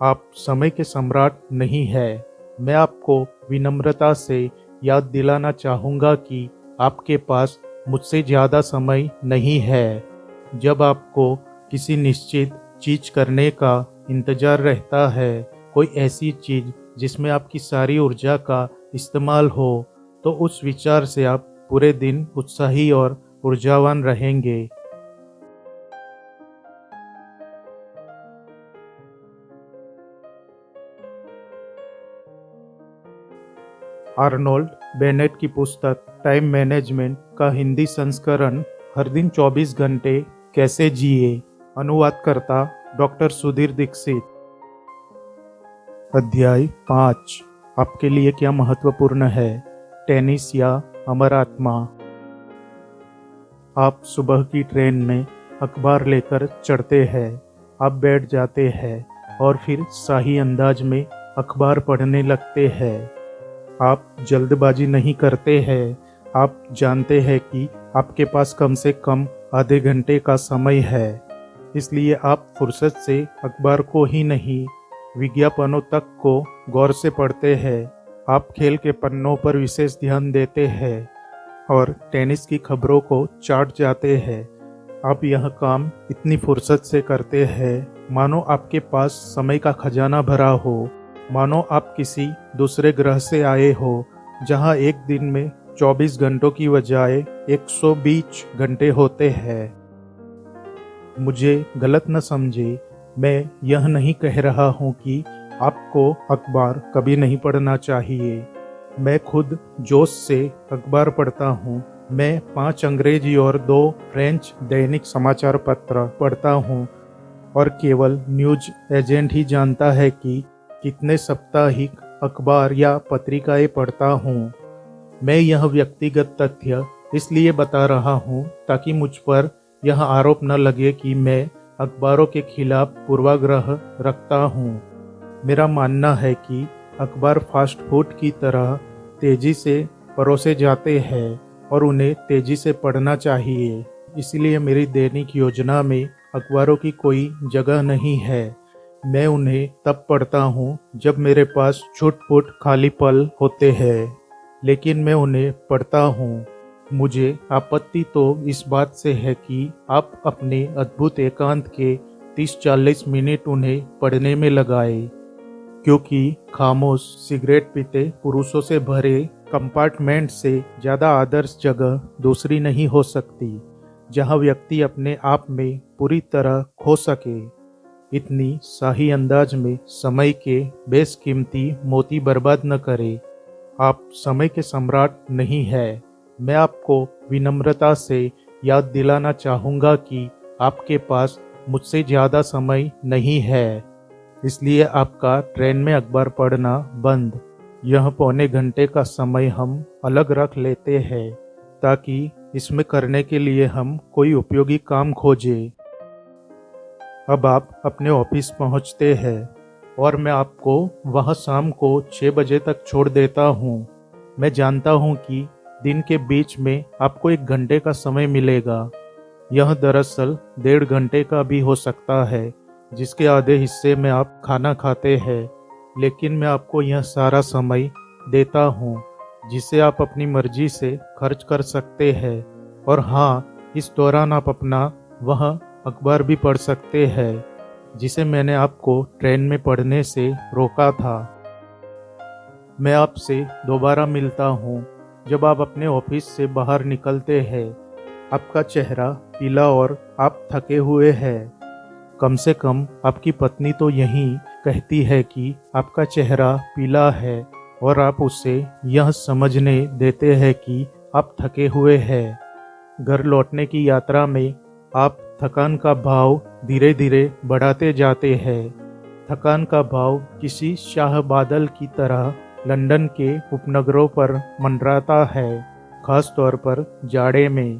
आप समय के सम्राट नहीं हैं। मैं आपको विनम्रता से याद दिलाना चाहूँगा कि आपके पास मुझसे ज़्यादा समय नहीं है। जब आपको किसी निश्चित चीज़ करने का इंतज़ार रहता है, कोई ऐसी चीज़ जिसमें आपकी सारी ऊर्जा का इस्तेमाल हो, तो उस विचार से आप पूरे दिन उत्साही और ऊर्जावान रहेंगे। आर्नोल्ड बेनेट की पुस्तक टाइम मैनेजमेंट का हिंदी संस्करण हर दिन 24 घंटे कैसे जिए। अनुवादकर्ता डॉक्टर सुधीर दीक्षित। अध्याय 5। आपके लिए क्या महत्वपूर्ण है, टेनिस या अमर आत्मा। आप सुबह की ट्रेन में अखबार लेकर चढ़ते हैं। आप बैठ जाते हैं और फिर शाही अंदाज में अखबार पढ़ने लगते हैं। आप जल्दबाजी नहीं करते हैं। आप जानते हैं कि आपके पास कम से कम आधे घंटे का समय है, इसलिए आप फुर्सत से अखबार को ही नहीं, विज्ञापनों तक को गौर से पढ़ते हैं। आप खेल के पन्नों पर विशेष ध्यान देते हैं और टेनिस की खबरों को चाट जाते हैं। आप यह काम इतनी फुर्सत से करते हैं मानो आपके पास समय का खजाना भरा हो, मानो आप किसी दूसरे ग्रह से आए हो जहां एक दिन में 24 घंटों की बजाय 120 घंटे होते हैं। मुझे गलत न समझे, मैं यह नहीं कह रहा हूं कि आपको अखबार कभी नहीं पढ़ना चाहिए। मैं खुद जोश से अखबार पढ़ता हूं। मैं 5 अंग्रेजी और 2 फ्रेंच दैनिक समाचार पत्र पढ़ता हूं और केवल न्यूज एजेंट ही जानता है कि कितने साप्ताहिक अखबार या पत्रिकाएं पढ़ता हूं। मैं यह व्यक्तिगत तथ्य इसलिए बता रहा हूं ताकि मुझ पर यह आरोप न लगे कि मैं अखबारों के खिलाफ पूर्वाग्रह रखता हूं। मेरा मानना है कि अखबार फास्ट फूड की तरह तेजी से परोसे जाते हैं और उन्हें तेजी से पढ़ना चाहिए। इसलिए मेरी दैनिक योजना में अखबारों की कोई जगह नहीं है। मैं उन्हें तब पढ़ता हूँ जब मेरे पास छुट-पुट खाली पल होते हैं, लेकिन मैं उन्हें पढ़ता हूँ। मुझे आपत्ति तो इस बात से है कि आप अपने अद्भुत एकांत के 30-40 मिनट उन्हें पढ़ने में लगाए, क्योंकि खामोश सिगरेट पीते पुरुषों से भरे कंपार्टमेंट से ज़्यादा आदर्श जगह दूसरी नहीं हो सकती, जहाँ व्यक्ति अपने आप में पूरी तरह खो सके। इतनी शाही अंदाज में समय के बेशकीमती मोती बर्बाद न करे। आप समय के सम्राट नहीं हैं। मैं आपको विनम्रता से याद दिलाना चाहूँगा कि आपके पास मुझसे ज़्यादा समय नहीं है, इसलिए आपका ट्रेन में अखबार पढ़ना बंद। यह पौने घंटे का समय हम अलग रख लेते हैं ताकि इसमें करने के लिए हम कोई उपयोगी काम खोजें। अब आप अपने ऑफिस पहुंचते हैं और मैं आपको वहां शाम को 6 बजे तक छोड़ देता हूं। मैं जानता हूं कि दिन के बीच में आपको 1 घंटे का समय मिलेगा। यह दरअसल 1.5 घंटे का भी हो सकता है, जिसके आधे हिस्से में आप खाना खाते हैं, लेकिन मैं आपको यह सारा समय देता हूं जिसे आप अपनी मर्जी से खर्च कर सकते हैं। और हाँ, इस दौरान आप अपना वह अखबार भी पढ़ सकते हैं जिसे मैंने आपको ट्रेन में पढ़ने से रोका था। मैं आपसे दोबारा मिलता हूँ जब आप अपने ऑफिस से बाहर निकलते हैं। आपका चेहरा पीला और आप थके हुए हैं। कम से कम आपकी पत्नी तो यही कहती है कि आपका चेहरा पीला है और आप उसे यह समझने देते हैं कि आप थके हुए हैं। घर लौटने की यात्रा में आप थकान का भाव धीरे धीरे बढ़ाते जाते हैं। थकान का भाव किसी शाह बादल की तरह लंदन के उपनगरों पर मंडराता है, खास तौर पर जाड़े में।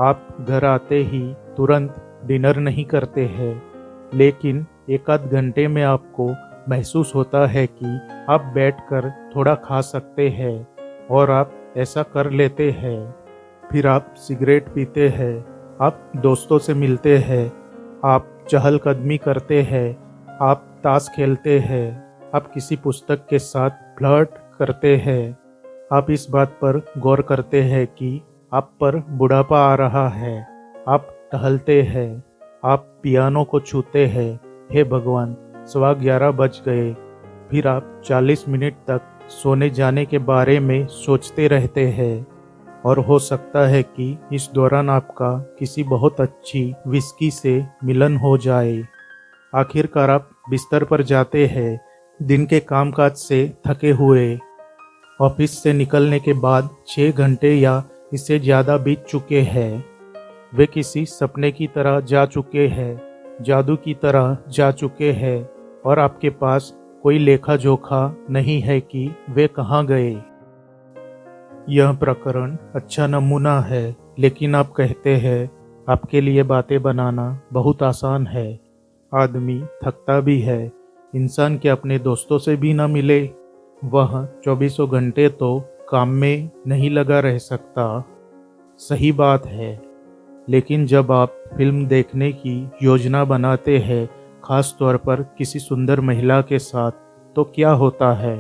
आप घर आते ही तुरंत डिनर नहीं करते हैं, लेकिन 1 आध घंटे में आपको महसूस होता है कि आप बैठकर थोड़ा खा सकते हैं और आप ऐसा कर लेते हैं। फिर आप सिगरेट पीते हैं, आप दोस्तों से मिलते हैं, आप चहलकदमी करते हैं, आप ताश खेलते हैं, आप किसी पुस्तक के साथ फ्लर्ट करते हैं, आप इस बात पर गौर करते हैं कि आप पर बुढ़ापा आ रहा है, आप टहलते हैं, आप पियानो को छूते हैं, हे भगवान 11:15 बज गए। फिर आप 40 मिनट तक सोने जाने के बारे में सोचते रहते हैं और हो सकता है कि इस दौरान आपका किसी बहुत अच्छी विस्की से मिलन हो जाए। आखिरकार आप बिस्तर पर जाते हैं, दिन के कामकाज से थके हुए। ऑफिस से निकलने के बाद 6 घंटे या इससे ज़्यादा बीत चुके हैं। वे किसी सपने की तरह जा चुके हैं, जादू की तरह जा चुके हैं और आपके पास कोई लेखा जोखा नहीं है कि वे कहाँ गए। यह प्रकरण अच्छा नमूना है, लेकिन आप कहते हैं आपके लिए बातें बनाना बहुत आसान है। आदमी थकता भी है। इंसान के अपने दोस्तों से भी ना मिले, वह 24 घंटे तो काम में नहीं लगा रह सकता। सही बात है, लेकिन जब आप फिल्म देखने की योजना बनाते हैं, खास तौर पर किसी सुंदर महिला के साथ, तो क्या होता है?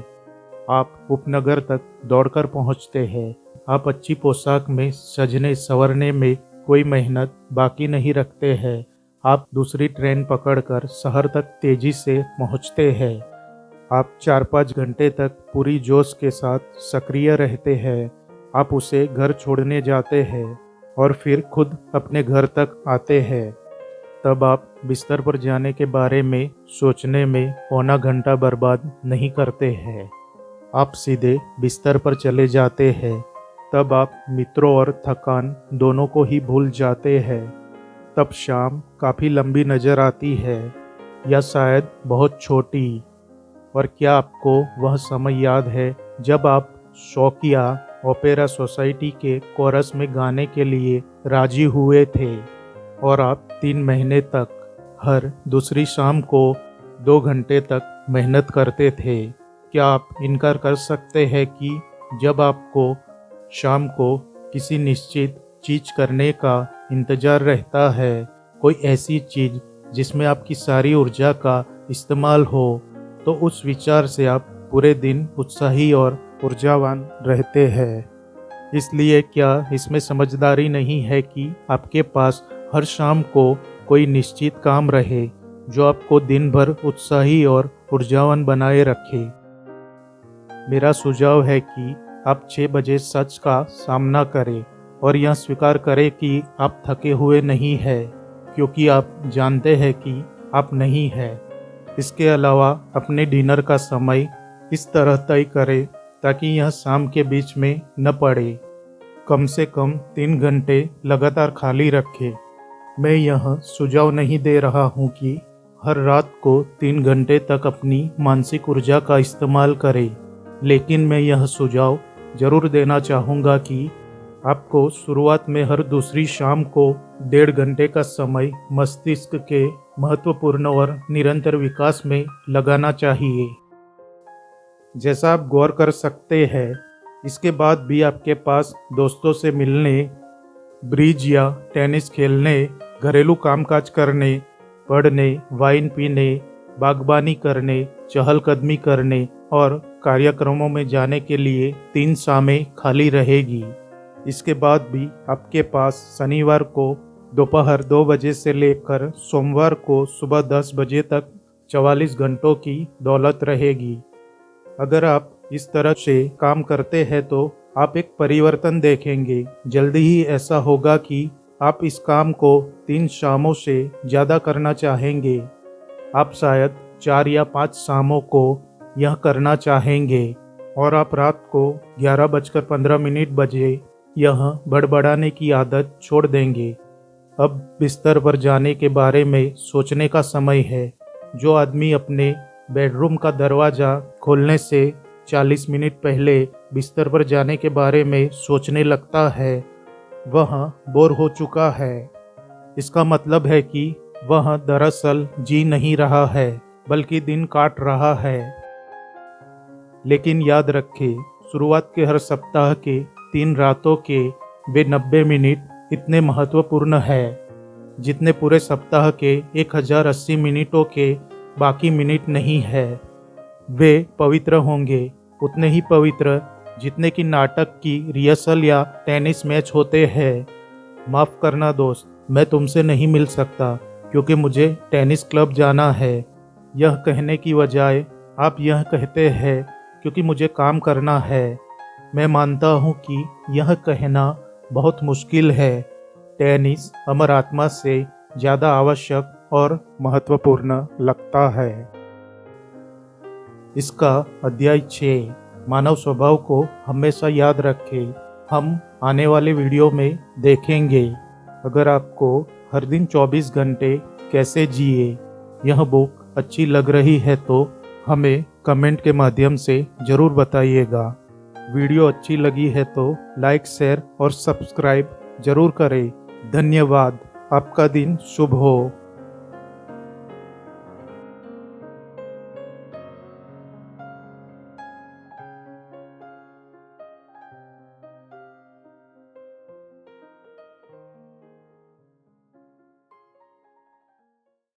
आप उपनगर तक दौड़कर पहुंचते हैं। आप अच्छी पोशाक में सजने संवरने में कोई मेहनत बाकी नहीं रखते हैं। आप दूसरी ट्रेन पकड़कर शहर तक तेजी से पहुंचते हैं। आप 4-5 घंटे तक पूरी जोश के साथ सक्रिय रहते हैं। आप उसे घर छोड़ने जाते हैं और फिर खुद अपने घर तक आते हैं। तब आप बिस्तर पर जाने के बारे में सोचने में पौना घंटा बर्बाद नहीं करते हैं। आप सीधे बिस्तर पर चले जाते हैं। तब आप मित्रों और थकान दोनों को ही भूल जाते हैं। तब शाम काफ़ी लंबी नज़र आती है, या शायद बहुत छोटी। और क्या आपको वह समय याद है जब आप शौकिया ओपेरा सोसाइटी के कोरस में गाने के लिए राजी हुए थे और आप 3 महीने तक हर दूसरी शाम को 2 घंटे तक मेहनत करते थे? क्या आप इनकार कर सकते हैं कि जब आपको शाम को किसी निश्चित चीज करने का इंतजार रहता है, कोई ऐसी चीज जिसमें आपकी सारी ऊर्जा का इस्तेमाल हो, तो उस विचार से आप पूरे दिन उत्साही और ऊर्जावान रहते हैं? इसलिए क्या इसमें समझदारी नहीं है कि आपके पास हर शाम को कोई निश्चित काम रहे जो आपको दिन भर उत्साही और ऊर्जावान बनाए रखे? मेरा सुझाव है कि आप 6 बजे सच का सामना करें और यह स्वीकार करें कि आप थके हुए नहीं हैं, क्योंकि आप जानते हैं कि आप नहीं हैं। इसके अलावा अपने डिनर का समय इस तरह तय करें ताकि यह शाम के बीच में न पड़े। कम से कम 3 घंटे लगातार खाली रखें। मैं यह सुझाव नहीं दे रहा हूँ कि हर रात को 3 घंटे तक अपनी मानसिक ऊर्जा का इस्तेमाल करें, लेकिन मैं यह सुझाव जरूर देना चाहूँगा कि आपको शुरुआत में हर दूसरी शाम को 1.5 घंटे का समय मस्तिष्क के महत्वपूर्ण और निरंतर विकास में लगाना चाहिए। जैसा आप गौर कर सकते हैं, इसके बाद भी आपके पास दोस्तों से मिलने, ब्रिज या टेनिस खेलने, घरेलू कामकाज करने, पढ़ने, वाइन पीने, बागबानी करने, चहलकदमी करने और कार्यक्रमों में जाने के लिए 3 शामें खाली रहेगी। इसके बाद भी आपके पास शनिवार को दोपहर 2 बजे से लेकर सोमवार को सुबह 10 बजे तक 44 घंटों की दौलत रहेगी। अगर आप इस तरह से काम करते हैं तो आप एक परिवर्तन देखेंगे। जल्दी ही ऐसा होगा कि आप इस काम को 3 शामों से ज़्यादा करना चाहेंगे। आप शायद 4 या 5 शामों को यह करना चाहेंगे और आप रात को 11:15 बजे यह बड़बड़ाने की आदत छोड़ देंगे। अब बिस्तर पर जाने के बारे में सोचने का समय है। जो आदमी अपने बेडरूम का दरवाज़ा खोलने से 40 मिनट पहले बिस्तर पर जाने के बारे में सोचने लगता है, वह बोर हो चुका है। इसका मतलब है कि वह दरअसल जी नहीं रहा है, बल्कि दिन काट रहा है। लेकिन याद रखें, शुरुआत के हर सप्ताह के 3 रातों के वे 90 मिनट इतने महत्वपूर्ण है जितने पूरे सप्ताह के 1080 मिनटों के बाकी मिनट नहीं है। वे पवित्र होंगे, उतने ही पवित्र जितने कि नाटक की रिहर्सल या टेनिस मैच होते हैं। माफ़ करना दोस्त, मैं तुमसे नहीं मिल सकता क्योंकि मुझे टेनिस क्लब जाना है। यह कहने की बजाय आप यह कहते हैं क्योंकि मुझे काम करना है। मैं मानता हूँ कि यह कहना बहुत मुश्किल है। टेनिस अमर आत्मा से ज़्यादा आवश्यक और महत्वपूर्ण लगता है। इसका अध्याय 6 मानव स्वभाव को हमेशा याद रखें हम आने वाले वीडियो में देखेंगे। अगर आपको हर दिन 24 घंटे कैसे जिए यह बुक अच्छी लग रही है तो हमें कमेंट के माध्यम से ज़रूर बताइएगा। वीडियो अच्छी लगी है तो लाइक, शेयर और सब्सक्राइब ज़रूर करें। धन्यवाद। आपका दिन शुभ हो।